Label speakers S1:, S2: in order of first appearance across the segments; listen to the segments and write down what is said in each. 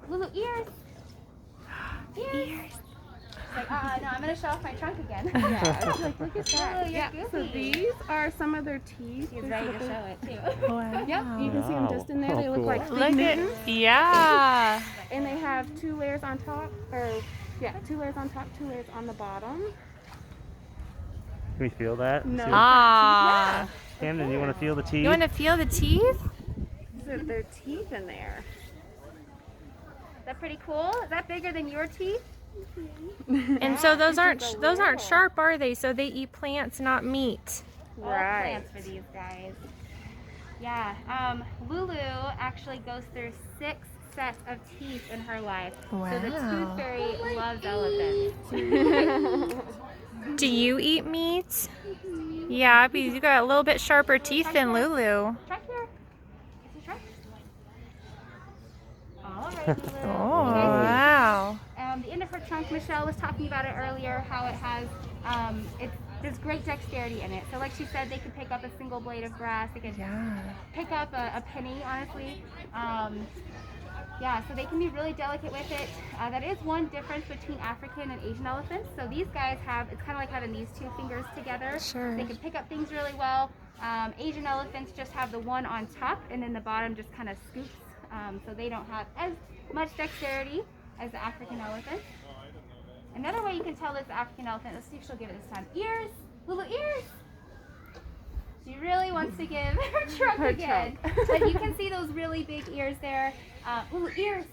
S1: Lulu, ears. Ears. Like, no, I'm going to show off my trunk again.
S2: Yeah, it's like, look at that.
S1: Lulu, you're goofy.
S2: So these are some of their teeth.
S1: She's ready to show it too.
S2: Wow. Yep, you can see them just in there. They look like big
S3: Look
S2: mittens.
S3: at, yeah.
S2: And they have 2 layers on top, or yeah, 2 layers on top, 2 layers on the bottom.
S4: Can we feel that?
S2: No.
S3: Ah.
S4: Camden, you want to feel the teeth?
S3: You want to feel the teeth?
S2: Their teeth in there.
S1: Is that pretty cool? Is that bigger than your teeth?
S3: And so those aren't sharp, are they? So they eat plants, not meat.
S1: All plants for these guys. Yeah. Lulu actually goes through 6 sets of teeth in her life.
S3: Wow.
S1: So the tooth fairy loves elephants.
S3: Do you eat meat? Yeah, because you got a little bit sharper teeth than Lulu.
S1: Try here. Try. All right, Lulu.
S3: Oh, wow.
S1: The end of her trunk, Michelle was talking about it earlier, how it has, there's great dexterity in it. So like she said, they could pick up a single blade of grass. They could pick up a penny, honestly. Yeah, so they can be really delicate with it. That is one difference between African and Asian elephants. So these guys have, it's kind of like having these 2 fingers together.
S3: Sure.
S1: They can pick up things really well. Asian elephants just have the one on top, and then the bottom just kind of scoops. So they don't have as much dexterity as the African elephant. Another way you can tell this African elephant, let's see if she'll give it this time. Ears! Little ears! She really wants to give her trunk again. But you can see those really big ears there. Little ears!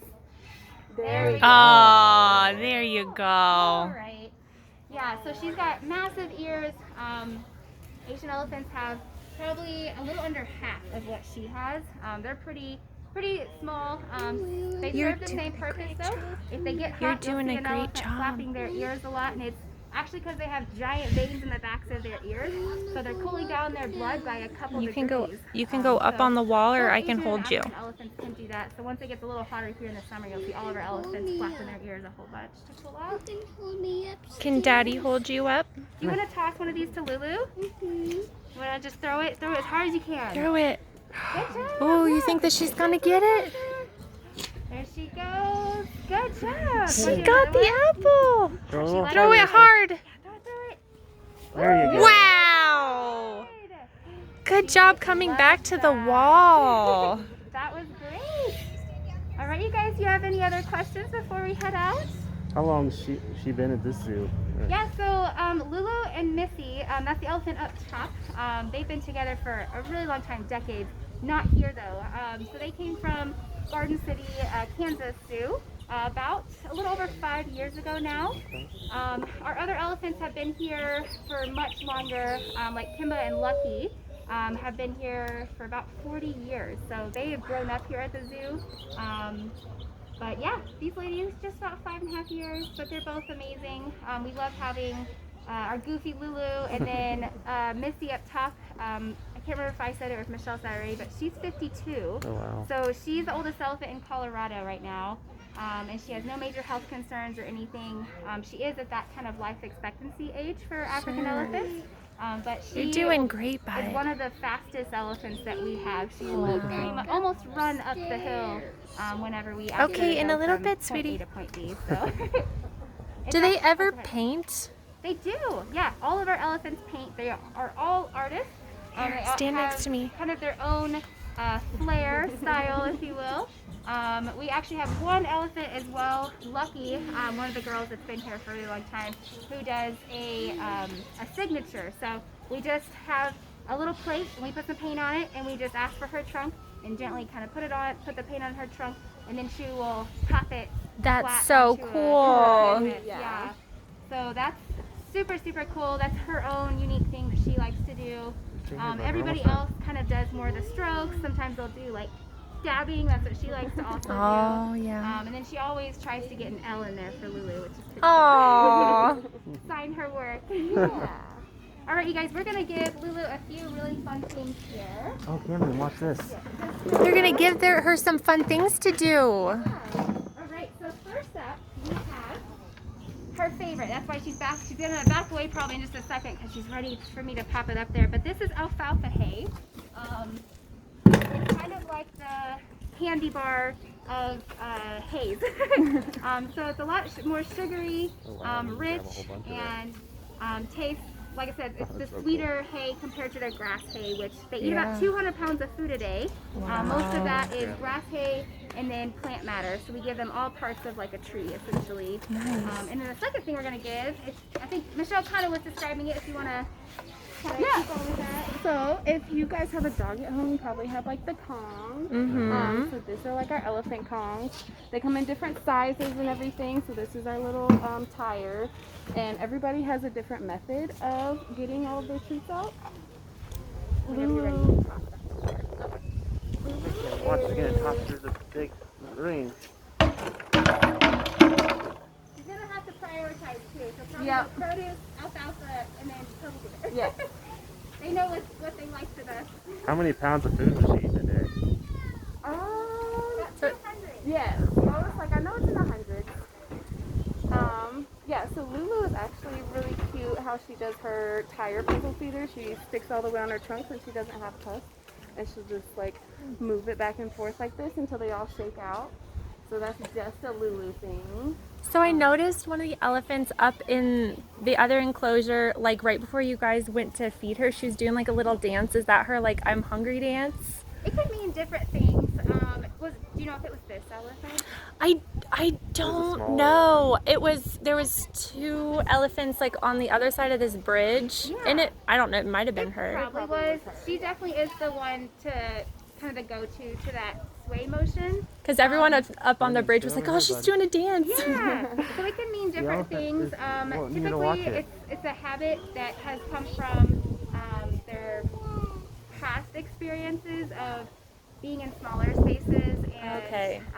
S1: There we go.
S3: Oh, there you go.
S1: All right. Yeah, so she's got massive ears. Asian elephants have probably a little under half of what she has. They're pretty small. They serve the same purpose though. If they get hot, you'll see an elephant flapping their ears a lot, and it's actually because they have giant veins in the backs of their ears, so they're cooling down their blood by a couple degrees.
S3: You can go up on the wall, or I can hold you.
S1: Elephants can do that. So once it gets a little hotter here in the summer, you'll see all of our elephants flapping their ears a whole bunch to cool out.
S3: Can Daddy hold you up?
S1: Do you want to toss one of these to Lulu? You want to just throw it as hard as you can.
S3: Throw it.
S1: Good job.
S3: Oh, you think that she's gonna get it?
S1: There she goes. Good job.
S3: She got the apple.
S4: Throw
S3: it hard.
S1: Yeah, throw it.
S4: There you go.
S3: Wow. Good job coming back to the wall.
S1: That was great. All right, you guys, you have any other questions before we head out?
S4: How long has she been at this zoo?
S1: Yeah, so Lulu and Missy, that's the elephant up top. They've been together for a really long time, decades. Not here though. So they came from Garden City, Kansas Zoo, about a little over 5 years ago now. Our other elephants have been here for much longer, like Kimba and Lucky. Have been here for about 40 years. So they have grown up here at the zoo. But yeah, these ladies just about 5.5 years, but they're both amazing. We love having our goofy Lulu, and then Missy up top. I can't remember if I said it or if Michelle said it already, but she's 52.
S4: Oh, wow.
S1: So she's the oldest elephant in Colorado right now, and she has no major health concerns or anything. She is at that kind of life expectancy age for African elephants. But she
S3: You're doing great,
S1: is
S3: bud.
S1: one of the fastest elephants that we have. She will pretty much almost run up the hill whenever we actually
S3: Okay, in
S1: go
S3: a little
S1: from
S3: bit,
S1: point
S3: sweetie.
S1: A to point B. So.
S3: Do they ever paint?
S1: They do, yeah. All of our elephants paint. They are all artists. They all
S3: Stand next
S1: have
S3: to me.
S1: Kind of their own flair, style, if you will. We actually have one elephant as well, Lucky, one of the girls that's been here for a really long time, who does a signature. So we just have a little plate and we put some paint on it, and we just ask for her trunk and gently kind of put the paint on her trunk, and then she will pop it.
S3: That's
S1: flat
S3: so
S1: onto
S3: cool.
S1: canvas. Yeah. So that's super, super cool. That's her own unique thing that she likes to do. Everybody else kind of does more of the strokes. Sometimes they'll do like dabbing. That's what she likes to also do.
S3: Oh, yeah.
S1: And then she always tries to get an L in there for Lulu, which is pretty
S3: Aww.
S1: cool. Sign her work. Yeah. All right, you guys, we're going to give Lulu a few really fun things here.
S4: Oh, Camden, watch this.
S3: They're gonna give her some fun things to do.
S1: All right, so first up, we have her favorite. That's why she's back. She's gonna back away probably in just a second because she's ready for me to pop it up there. But this is alfalfa hay. It's kind of like the candy bar of haze. So it's a lot more sugary, rich, and tastes, like I said, it's the sweeter hay compared to their grass hay, which they eat about 200 pounds of food a day. Most of that is grass hay and then plant matter. So we give them all parts of like a tree, essentially. And then the second thing we're going to give is, I think Michelle kind of was describing it, if you want to
S2: Yeah. So if you guys have a dog at home, you probably have like the Kongs. So these are like our elephant Kongs. They come in different sizes and everything. So this is our little tire. And everybody has a different method of getting all of their treats out. Lulu.
S4: Watch, they're gonna toss through the big ring.
S1: You're gonna have to prioritize too. So probably produce, alfalfa, and then tofu.
S2: Yeah.
S1: They know what they like the best.
S4: How many pounds of food was she eating a day?
S1: About 200.
S2: Yeah. I know it's in the hundreds. Yeah, so Lulu is actually really cute how she does her tire puzzle feeder. She sticks all the way on her trunk when she doesn't have puss. And she'll just like move it back and forth like this until they all shake out. So that's just a Lulu thing.
S3: So I noticed one of the elephants up in the other enclosure, like right before you guys went to feed her, she was doing like a little dance. Is that her like I'm hungry dance?
S1: It could mean different things. Do you know if it was this elephant?
S3: I don't know. There was two elephants like on the other side of this bridge, and I don't know. It might have been her.
S1: Probably was. She definitely is the one to kind of the go-to to that sway motion.
S3: Because everyone up on the bridge was like, "Oh, she's doing a dance."
S1: Yeah. So it can mean different things. Typically, it's a habit that has come from their past experiences of being in smaller spaces and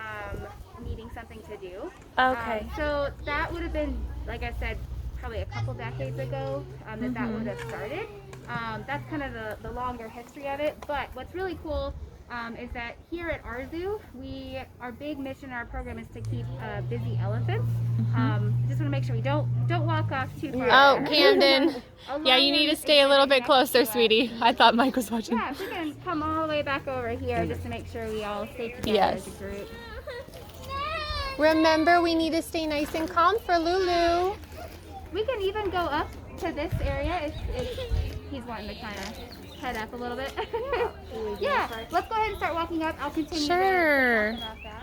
S1: needing something to do.
S3: Okay.
S1: So that would have been, like I said, probably a couple decades ago that would have started. That's kind of the longer history of it. But what's really cool is that here at our zoo, our big mission, our program is to keep busy elephants. Just want to make sure we don't walk off too far.
S3: Oh, Camden. Yeah, you need to stay a little bit closer, sweetie. I thought Mike was watching.
S1: Yeah, if we can come all the way back over here just to make sure we all stay together as a group.
S3: Remember, we need to stay nice and calm for Lulu.
S1: We can even go up to this area if he's wanting to kind of head up a little bit. Yeah, let's go ahead and start walking up. I'll continue to talk about that.